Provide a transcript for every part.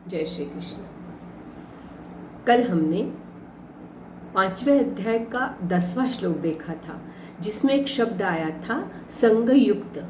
जय श्री कृष्ण। कल हमने 5वें अध्याय का 10वां श्लोक देखा था, जिसमें एक शब्द आया था संगयुक्त,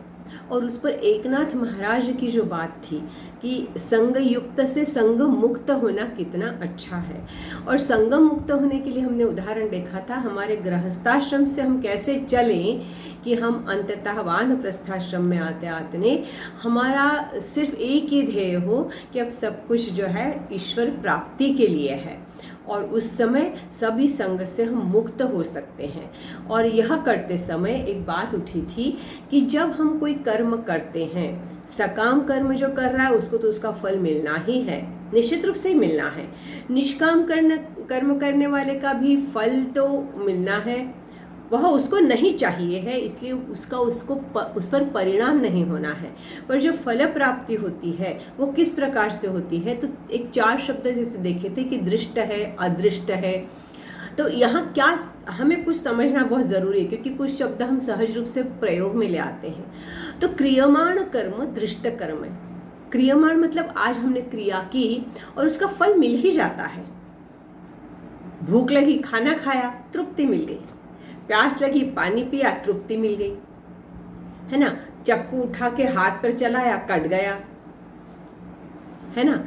और उस पर एकनाथ महाराज की जो बात थी कि संगयुक्त से संग मुक्त होना कितना अच्छा है। और संग मुक्त होने के लिए हमने उदाहरण देखा था हमारे गृहस्थाश्रम से हम कैसे चलें कि हम अंततः वानप्रस्थाश्रम में आते आते हमारा सिर्फ एक ही ध्येय हो कि अब सब कुछ जो है ईश्वर प्राप्ति के लिए है, और उस समय सभी संग से हम मुक्त हो सकते हैं। और यह करते समय एक बात उठी थी कि जब हम कोई कर्म करते हैं, सकाम कर्म जो कर रहा है उसको तो उसका फल मिलना ही है, निश्चित रूप से ही मिलना है। निष्काम कर्म करने वाले का भी फल तो मिलना है, वह उसको नहीं चाहिए है, इसलिए उस पर परिणाम नहीं होना है। पर जो फल प्राप्ति होती है वो किस प्रकार से होती है, तो एक 4 शब्द जैसे देखे थे कि दृष्ट है, अदृष्ट है। तो यहाँ क्या हमें कुछ समझना बहुत ज़रूरी है, क्योंकि कुछ शब्द हम सहज रूप से प्रयोग में ले आते हैं। तो क्रियमाण कर्म दृष्ट कर्म है। क्रियमाण मतलब आज हमने क्रिया की और उसका फल मिल ही जाता है। भूख लगी, खाना खाया, तृप्ति मिल गई। प्यास लगी, पानी पिया, तृप्ति मिल गई, है ना। चक्कू उठा के हाथ पर चलाया, कट गया, है ना।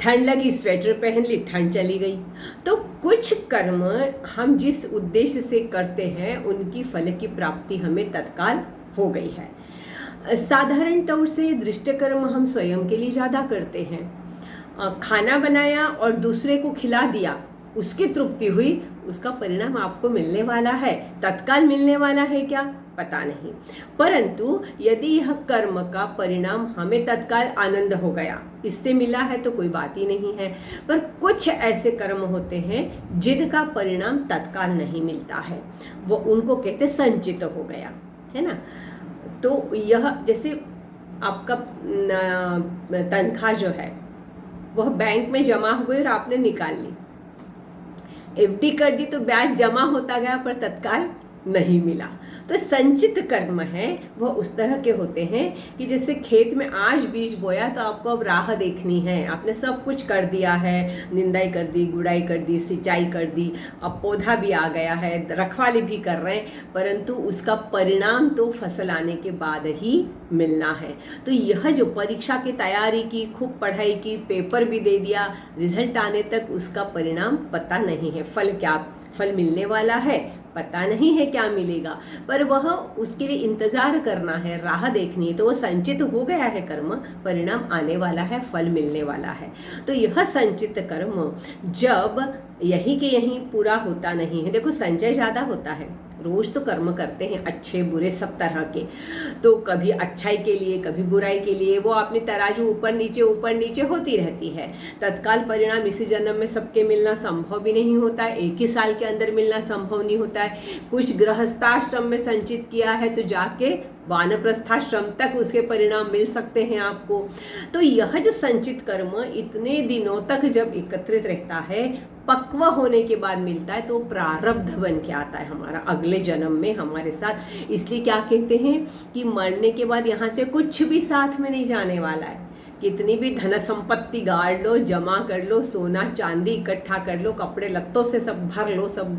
ठंड लगी, स्वेटर पहन ली, ठंड चली गई। तो कुछ कर्म हम जिस उद्देश्य से करते हैं उनकी फल की प्राप्ति हमें तत्काल हो गई है। साधारण तौर से दृष्ट कर्म हम स्वयं के लिए ज़्यादा करते हैं। खाना बनाया और दूसरे को खिला दिया, उसकी तृप्ति हुई, उसका परिणाम आपको मिलने वाला है, तत्काल मिलने वाला है क्या पता नहीं। परंतु यदि यह कर्म का परिणाम हमें तत्काल आनंद हो गया, इससे मिला है तो कोई बात ही नहीं है। पर कुछ ऐसे कर्म होते हैं जिनका परिणाम तत्काल नहीं मिलता है, वो उनको कहते संचित हो गया, है ना। तो यह जैसे आपका तनख्वाह जो है वह बैंक में जमा हो गई और आपने निकाल ली, एफडी कर दी तो ब्याज जमा होता गया पर तत्काल नहीं मिला। तो संचित कर्म है वह उस तरह के होते हैं कि जैसे खेत में आज बीज बोया तो आपको अब राह देखनी है, आपने सब कुछ कर दिया है, निंदाई कर दी, गुड़ाई कर दी, सिंचाई कर दी, अब पौधा भी आ गया है, रखवाली भी कर रहे हैं, परंतु उसका परिणाम तो फसल आने के बाद ही मिलना है। तो यह जो परीक्षा की तैयारी की, खूब पढ़ाई की, पेपर भी दे दिया, रिजल्ट आने तक उसका परिणाम पता नहीं है, फल मिलने वाला है, पता नहीं है क्या मिलेगा, पर वह उसके लिए इंतजार करना है, राह देखनी है। तो वो संचित हो गया है कर्म, परिणाम आने वाला है, फल मिलने वाला है। तो यह संचित कर्म जब यहीं के यहीं पूरा होता नहीं है, देखो संचय ज़्यादा होता है, रोज तो कर्म करते हैं अच्छे बुरे सब तरह के, तो कभी अच्छाई के लिए कभी बुराई के लिए वो अपनी तराजू ऊपर नीचे होती रहती है। तत्काल परिणाम इसी जन्म में सबके मिलना संभव भी नहीं होता है, एक ही साल के अंदर मिलना संभव नहीं होता है। कुछ गृहस्थाश्रम में संचित किया है तो जाके वानप्रस्थाश्रम तक उसके परिणाम मिल सकते हैं आपको। तो यह जो संचित कर्म इतने दिनों तक जब एकत्रित रहता है, पक्व होने के बाद मिलता है, तो प्रारब्ध बन के आता है हमारा अगले जन्म में हमारे साथ। इसलिए क्या कहते हैं कि मरने के बाद यहाँ से कुछ भी साथ में नहीं जाने वाला है। कितनी भी धन संपत्ति गाड़ लो, जमा कर लो, सोना चांदी इकट्ठा कर लो, कपड़े लत्तों से सब भर लो, सब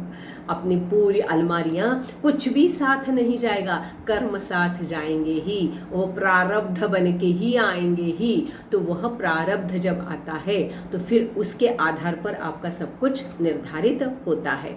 अपनी पूरी अलमारियाँ, कुछ भी साथ नहीं जाएगा, कर्म साथ जाएंगे ही, वो प्रारब्ध बन के ही आएंगे ही। तो वह प्रारब्ध जब आता है तो फिर उसके आधार पर आपका सब कुछ निर्धारित होता है।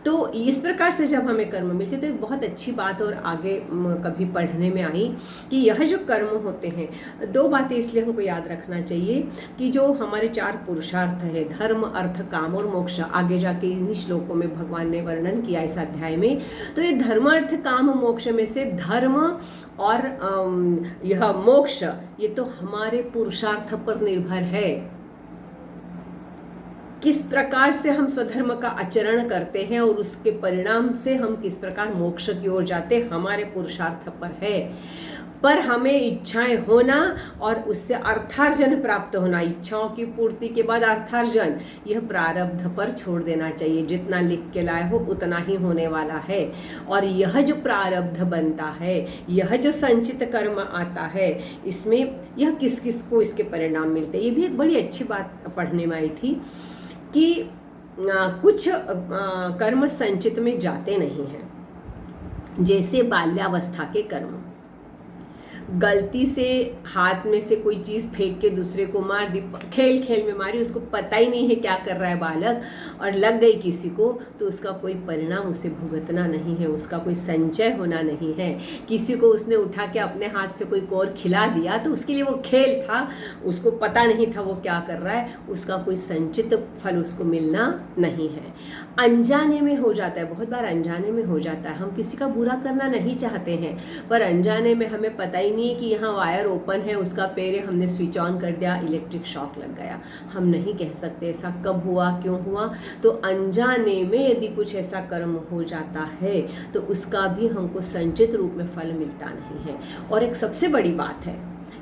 तो इस प्रकार से जब हमें कर्म मिलते तो एक बहुत अच्छी बात और आगे कभी पढ़ने में आई कि यह जो कर्म होते हैं, 2 बातें इसलिए हमको याद रखना चाहिए कि जो हमारे 4 पुरुषार्थ है, धर्म अर्थ काम और मोक्ष, आगे जाके इन्हीं श्लोकों में भगवान ने वर्णन किया इस अध्याय में। तो ये धर्म अर्थ काम मोक्ष में से धर्म और यह मोक्ष, ये तो हमारे पुरुषार्थ पर निर्भर है। किस प्रकार से हम स्वधर्म का आचरण करते हैं और उसके परिणाम से हम किस प्रकार मोक्ष की ओर जाते हैं, हमारे पुरुषार्थ पर है। पर हमें इच्छाएं होना और उससे अर्थार्जन प्राप्त होना, इच्छाओं की पूर्ति के बाद अर्थार्जन, यह प्रारब्ध पर छोड़ देना चाहिए। जितना लिख के लाए हो उतना ही होने वाला है। और यह जो प्रारब्ध बनता है, यह जो संचित कर्म आता है, इसमें यह किस किस को इसके परिणाम मिलते हैं। ये भी एक बड़ी अच्छी बात पढ़ने में आई थी कि कुछ कर्म संचित में जाते नहीं हैं। जैसे बाल्यावस्था के कर्म, गलती से हाथ में से कोई चीज़ फेंक के दूसरे को मार दी, खेल खेल में मारी, उसको पता ही नहीं है क्या कर रहा है बालक, और लग गई किसी को, तो उसका कोई परिणाम उसे भुगतना नहीं है, उसका कोई संचय होना नहीं है। किसी को उसने उठा के अपने हाथ से कोई कोर खिला दिया तो उसके लिए वो खेल था, उसको पता नहीं था वो क्या कर रहा है, उसका कोई संचित फल उसको मिलना नहीं है। अनजाने में हो जाता है, बहुत बार अनजाने में हो जाता है। हम किसी का बुरा करना नहीं चाहते हैं, पर अनजाने में हमें पता ही नहीं है कि यहाँ वायर ओपन है, उसका पैर हमने स्विच ऑन कर दिया, इलेक्ट्रिक शॉक लग गया। हम नहीं कह सकते ऐसा कब हुआ, क्यों हुआ। तो अनजाने में यदि कुछ ऐसा कर्म हो जाता है तो उसका भी हमको संचित रूप में फल मिलता नहीं है। और एक सबसे बड़ी बात है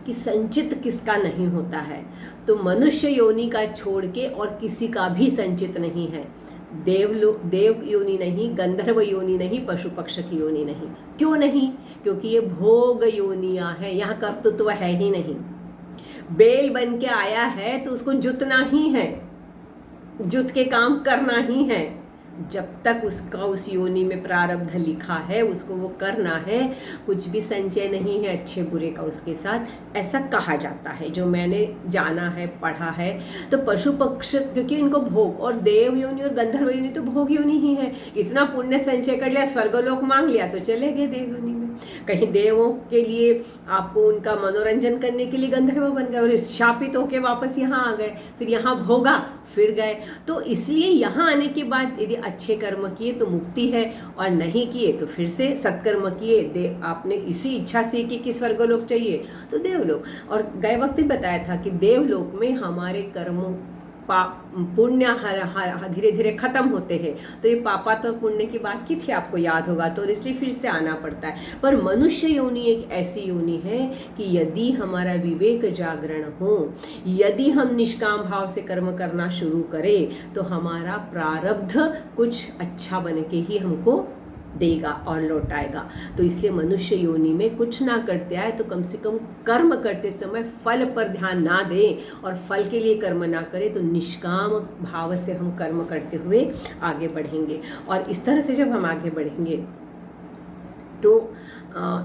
कि संचित किसका नहीं होता है, तो मनुष्य योनि का छोड़ के और किसी का भी संचित नहीं है। देव योनि नहीं, गंधर्व योनि नहीं, पशु पक्ष की योनि नहीं। क्यों नहीं? क्योंकि ये भोग योनियां है, यहाँ कर्तृत्व है ही नहीं। बेल बन के आया है तो उसको जुतना ही है, जुत के काम करना ही है। जब तक उसका उस योनि में प्रारब्ध लिखा है उसको वो करना है, कुछ भी संचय नहीं है अच्छे बुरे का उसके साथ, ऐसा कहा जाता है जो मैंने जाना है, पढ़ा है। तो पशु पक्ष क्योंकि इनको भोग, और देव योनि और गंधर्व योनि तो भोग योनि ही है। इतना पुण्य संचय कर लिया, स्वर्गलोक मांग लिया तो चले गए देव योनि में। कहीं देवों के लिए आपको उनका मनोरंजन करने के लिए गंधर्व बन गए और शापित होके वापस यहाँ आ गए, फिर यहाँ भोगा, फिर गए। तो इसलिए यहाँ आने के बाद यदि अच्छे कर्म किए तो मुक्ति है, और नहीं किए तो फिर से सत्कर्म किए, आपने इसी इच्छा से कि स्वर्गलोक चाहिए तो देवलोक। और गए वक्त ही बताया था कि देवलोक में हमारे कर्मों पुण्य धीरे धीरे खत्म होते हैं। तो ये पापा तो पुण्य की बात की थी, आपको याद होगा, तो इसलिए फिर से आना पड़ता है। पर मनुष्य योनि एक ऐसी योनि है कि यदि हमारा विवेक जागरण हो, यदि हम निष्काम भाव से कर्म करना शुरू करें तो हमारा प्रारब्ध कुछ अच्छा बन के ही हमको देगा और लौटाएगा। तो इसलिए मनुष्य योनि में कुछ ना करते आए तो कम से कम कर्म करते समय फल पर ध्यान ना दें, और फल के लिए कर्म ना करें, तो निष्काम भाव से हम कर्म करते हुए आगे बढ़ेंगे। और इस तरह से जब हम आगे बढ़ेंगे तो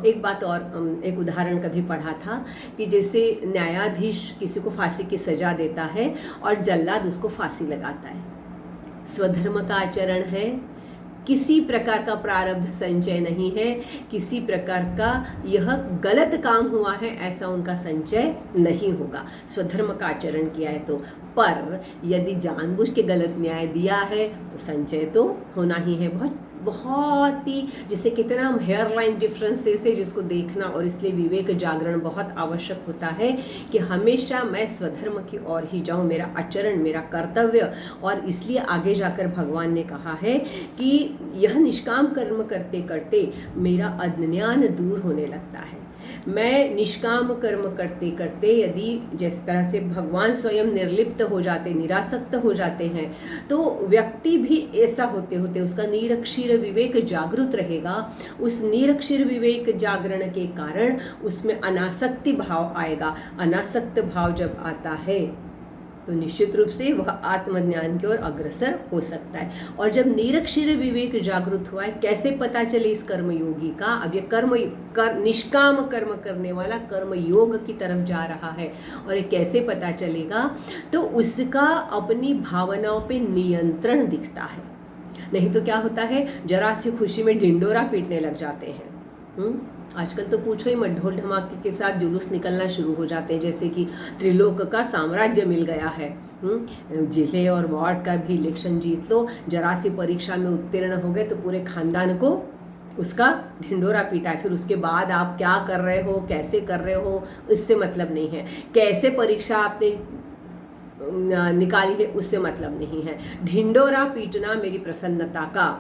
एक बात और, एक उदाहरण कभी पढ़ा था कि जैसे न्यायाधीश किसी को फांसी की सजा देता है और जल्लाद उसको फांसी लगाता है, स्वधर्म का आचरण है, किसी प्रकार का प्रारब्ध संचय नहीं है, किसी प्रकार का यह गलत काम हुआ है ऐसा उनका संचय नहीं होगा, स्वधर्म का आचरण किया है तो। पर यदि जानबूझ के गलत न्याय दिया है तो संचय तो होना ही है। बहुत ही, जिसे कितना हम हेयर लाइन डिफरेंसेस है जिसको देखना, और इसलिए विवेक जागरण बहुत आवश्यक होता है कि हमेशा मैं स्वधर्म की ओर ही जाऊं, मेरा आचरण, मेरा कर्तव्य। और इसलिए आगे जाकर भगवान ने कहा है कि यह निष्काम कर्म करते करते मेरा अज्ञान दूर होने लगता है। मैं निष्काम कर्म करते करते यदि जिस तरह से भगवान स्वयं निर्लिप्त हो जाते, निरासक्त हो जाते हैं, तो व्यक्ति भी ऐसा होते होते उसका निरक्षीर विवेक जागृत रहेगा। उस निरक्षीर विवेक जागरण के कारण उसमें अनासक्ति भाव आएगा। अनासक्त भाव जब आता है तो निश्चित रूप से वह आत्मज्ञान की ओर अग्रसर हो सकता है। और जब निरक्षीर विवेक जागृत हुआ है, कैसे पता चले इस कर्मयोगी का? अब ये निष्काम कर्म करने वाला कर्म योग की तरफ जा रहा है, और ये कैसे पता चलेगा? तो उसका अपनी भावनाओं पे नियंत्रण दिखता है। नहीं तो क्या होता है, जरा सी खुशी में ढिंडोरा पीटने लग जाते हैं। आजकल तो पूछो ही मत, ढोल धमाके के साथ जुलूस निकलना शुरू हो जाते हैं, जैसे कि त्रिलोक का साम्राज्य मिल गया है। जिले और वार्ड का भी इलेक्शन जीत लो, जरा सी परीक्षा में उत्तीर्ण हो गए तो पूरे खानदान को उसका ढिंडोरा पीटा है। फिर उसके बाद आप क्या कर रहे हो, कैसे कर रहे हो, इससे मतलब नहीं है। कैसे परीक्षा आपने निकाली है उससे मतलब नहीं है। ढिंडोरा पीटना मेरी प्रसन्नता का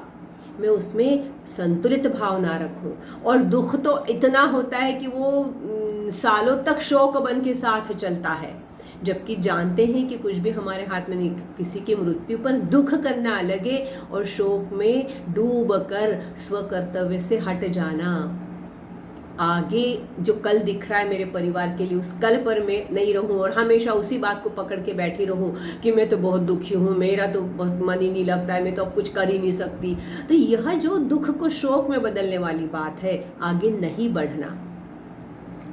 मैं उसमें संतुलित भाव ना रखूं। और दुख तो इतना होता है कि वो सालों तक शोक बन के साथ चलता है, जबकि जानते हैं कि कुछ भी हमारे हाथ में नहीं। किसी की मृत्यु पर दुख करना अलग है और शोक में डूब कर स्वकर्तव्य से हट जाना। आगे जो कल दिख रहा है मेरे परिवार के लिए, उस कल पर मैं नहीं रहूं और हमेशा उसी बात को पकड़ के बैठी रहूं कि मैं तो बहुत दुखी हूं, मेरा तो बहुत मन ही नहीं लगता है, मैं तो अब कुछ कर ही नहीं सकती। तो यह जो दुख को शोक में बदलने वाली बात है, आगे नहीं बढ़ना,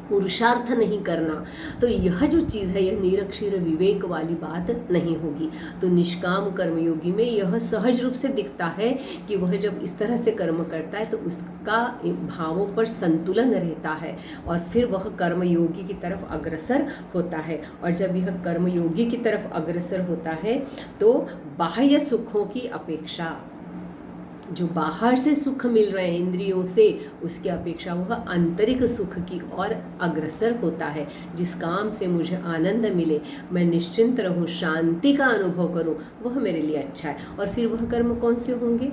पुरुषार्थ नहीं करना, तो यह जो चीज़ है, यह निरक्षीर विवेक वाली बात नहीं होगी। तो निष्काम कर्मयोगी में यह सहज रूप से दिखता है कि वह जब इस तरह से कर्म करता है तो उसका भावों पर संतुलन रहता है और फिर वह कर्मयोगी की तरफ अग्रसर होता है। और जब यह कर्मयोगी की तरफ अग्रसर होता है तो बाह्य सुखों की अपेक्षा, जो बाहर से सुख मिल रहे हैं इंद्रियों से, उसकी अपेक्षा वह आंतरिक सुख की ओर अग्रसर होता है। जिस काम से मुझे आनंद मिले, मैं निश्चिंत रहूं, शांति का अनुभव करूं, वह मेरे लिए अच्छा है। और फिर वह कर्म कौन से होंगे?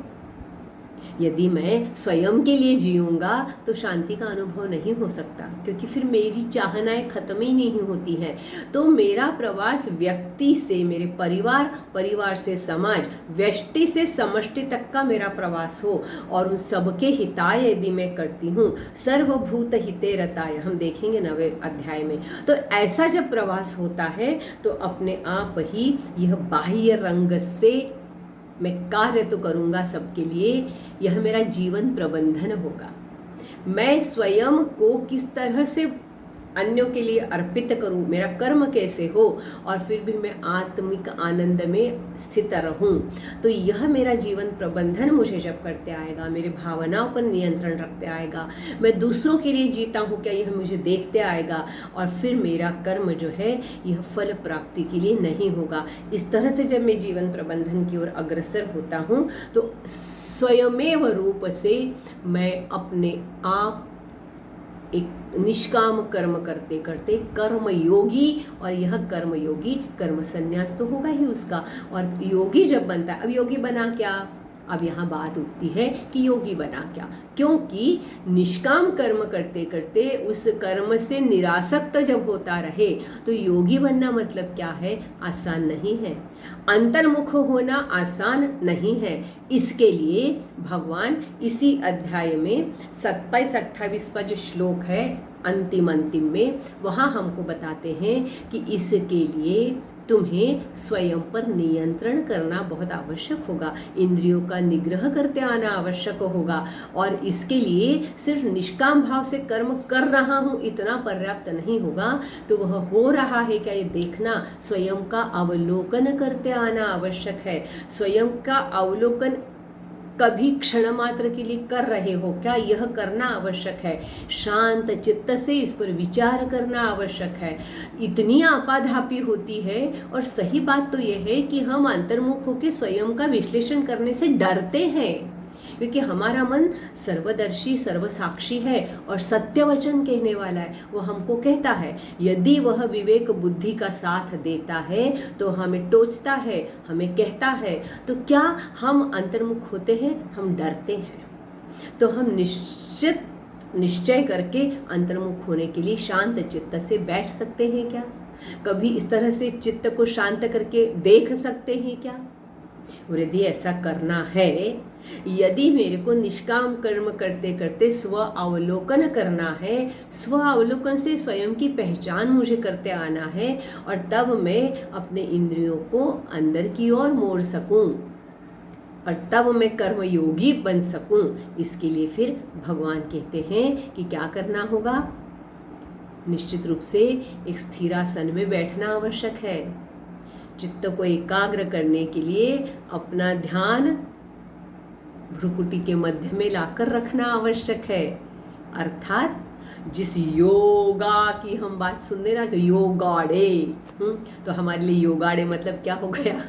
यदि मैं स्वयं के लिए जीऊंगा तो शांति का अनुभव नहीं हो सकता, क्योंकि फिर मेरी चाहनाएं खत्म ही नहीं होती हैं। तो मेरा प्रवास व्यक्ति से मेरे परिवार से समाज, व्यष्टि से समष्टि तक का मेरा प्रवास हो और उन सबके हिताय यदि मैं करती हूँ, सर्वभूत हिते रताय, हम देखेंगे 9वें अध्याय में। तो ऐसा जब प्रवास होता है तो अपने आप ही यह बाह्य रंग से मैं कार्य तो करूँगा सबके लिए, यह मेरा जीवन प्रबंधन होगा। मैं स्वयं को किस तरह से अन्यों के लिए अर्पित करूं, मेरा कर्म कैसे हो, और फिर भी मैं आत्मिक आनंद में स्थित रहूं। तो यह मेरा जीवन प्रबंधन मुझे जब करते आएगा, मेरे भावनाओं पर नियंत्रण रखते आएगा, मैं दूसरों के लिए जीता हूं क्या, यह मुझे देखते आएगा, और फिर मेरा कर्म जो है यह फल प्राप्ति के लिए नहीं होगा। इस तरह से जब मैं जीवन प्रबंधन की ओर अग्रसर होता हूँ तो स्वयमेव रूप से मैं अपने आप एक निष्काम कर्म करते करते कर्मयोगी, और यह कर्मयोगी कर्म संन्यास तो होगा ही उसका। और योगी जब बनता है, अब योगी बना क्या? अब यहाँ बात उठती है कि योगी बना क्या, क्योंकि निष्काम कर्म करते करते उस कर्म से निरासक्त जब होता रहे तो योगी बनना मतलब क्या है? आसान नहीं है। अंतर्मुख होना आसान नहीं है। इसके लिए भगवान इसी अध्याय में 27-28वां जो श्लोक है अंतिम में, वहाँ हमको बताते हैं कि इसके लिए तुम्हें स्वयं पर नियंत्रण करना बहुत आवश्यक होगा, इंद्रियों का निग्रह करते आना आवश्यक होगा। और इसके लिए सिर्फ निष्काम भाव से कर्म कर रहा हूँ इतना पर्याप्त नहीं होगा, तो वह हो रहा है क्या ये देखना, स्वयं का अवलोकन करते आना आवश्यक है। स्वयं का अवलोकन कभी क्षण मात्र के लिए कर रहे हो क्या, यह करना आवश्यक है। शांत चित्त से इस पर विचार करना आवश्यक है। इतनी आपाधापी होती है, और सही बात तो यह है कि हम अंतर्मुख होकर स्वयं का विश्लेषण करने से डरते हैं, क्योंकि हमारा मन सर्वदर्शी सर्वसाक्षी है और सत्य वचन कहने वाला है। वो हमको कहता है, यदि वह विवेक बुद्धि का साथ देता है तो हमें टोचता है, हमें कहता है, तो क्या हम अंतर्मुख होते हैं? हम डरते हैं। तो हम निश्चय करके अंतर्मुख होने के लिए शांत चित्त से बैठ सकते हैं क्या? कभी इस तरह से चित्त को शांत करके देख सकते हैं क्या? और यदि ऐसा करना है, यदि मेरे को निष्काम कर्म करते करते स्व अवलोकन करना है, स्व अवलोकन से स्वयं की पहचान मुझे करते आना है, और तब मैं अपने इंद्रियों को अंदर की ओर मोड़ सकूं और तब मैं कर्मयोगी बन सकूं, इसके लिए फिर भगवान कहते हैं कि क्या करना होगा? निश्चित रूप से एक स्थिरासन में बैठना आवश्यक है। चित्त को एकाग्र करने के लिए अपना ध्यान भ्रुकुटी के मध्य में लाकर रखना आवश्यक है। अर्थात जिस योगा की हम बात सुन रहे ना, तो योगाड़े, तो हमारे लिए योगाड़े मतलब क्या हो गया?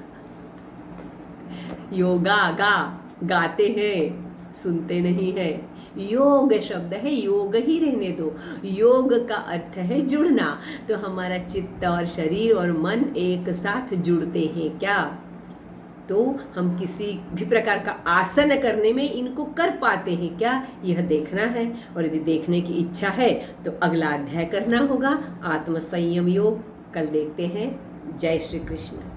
योगा गाते हैं, सुनते नहीं है। योग शब्द है, योग ही रहने दो। योग का अर्थ है जुड़ना, तो हमारा चित्त और शरीर और मन एक साथ जुड़ते हैं क्या? तो हम किसी भी प्रकार का आसन करने में इनको कर पाते हैं क्या, यह देखना है। और यदि देखने की इच्छा है तो अगला अध्याय करना होगा आत्म संयम योग। कल देखते हैं। जय श्री कृष्ण।